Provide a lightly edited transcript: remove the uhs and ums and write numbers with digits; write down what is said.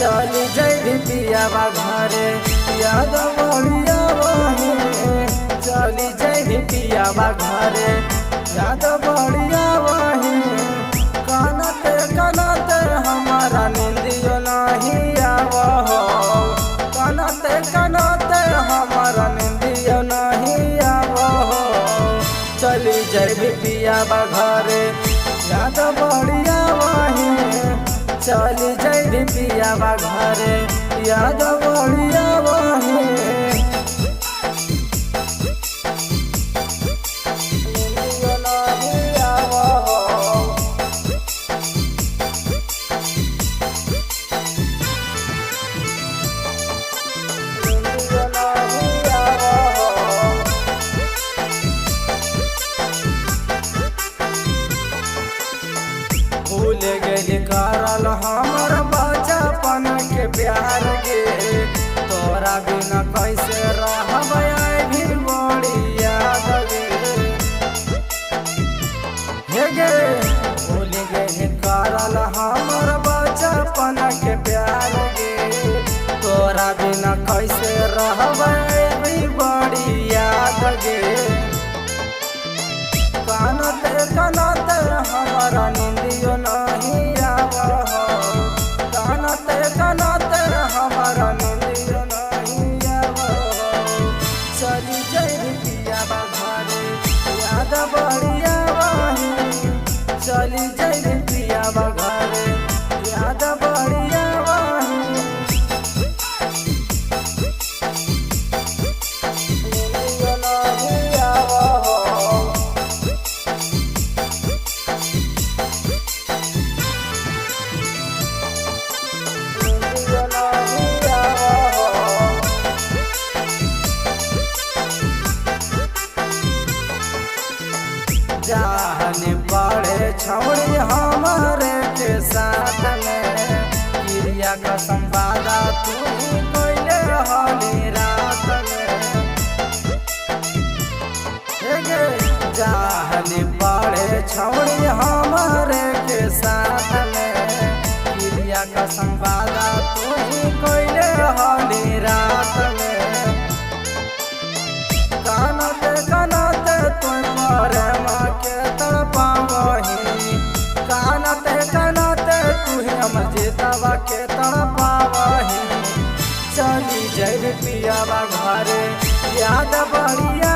चली जैभी पियावा घरे याद बढ़िया वही। चली जैभी पियावा घरे याद बढ़िया वही। कानते कानते हमारा नींदियो नहीं आवो। कानते कानते हमारा नींदियो नहीं आवो। चली जैभी पियावा घरे याद बढ़िया वही। चली जैभी पियावा घरे याद बढ़िया वही। भूल गए करल हमर बचपन के प्यार गे। तोरा बिना कैसे रहब भी बड़ी याद गे। हे गे भूल गए करल हमर बचपन के प्यार गे। तोरा बिना कैसे रहब भी बड़ी याद गे। कानते कानते हमारा नींदियो नहीं आवो। कानते कानते हमारा नींदियो नहीं आवो। चली जैभी पियावा घरे याद बढ़िया वही। चली जैभी पियावा घरे याद बढ़िया वही। नींदियो नहीं आवो। जाने पड़े छौड़ी हमारे के साथ में। क्रिया का संवादा तू कोइले हली रात में। जाने पड़े छौड़ी हमारे के साथ में। क्रिया का संवादा तू कोइले हली रात में। कानते कानते तुम प्रेम के तड़पावही। कानते कानते तू हमर जीतवा के तड़पावही। चली जैभी पियावा घरे याद बढ़िया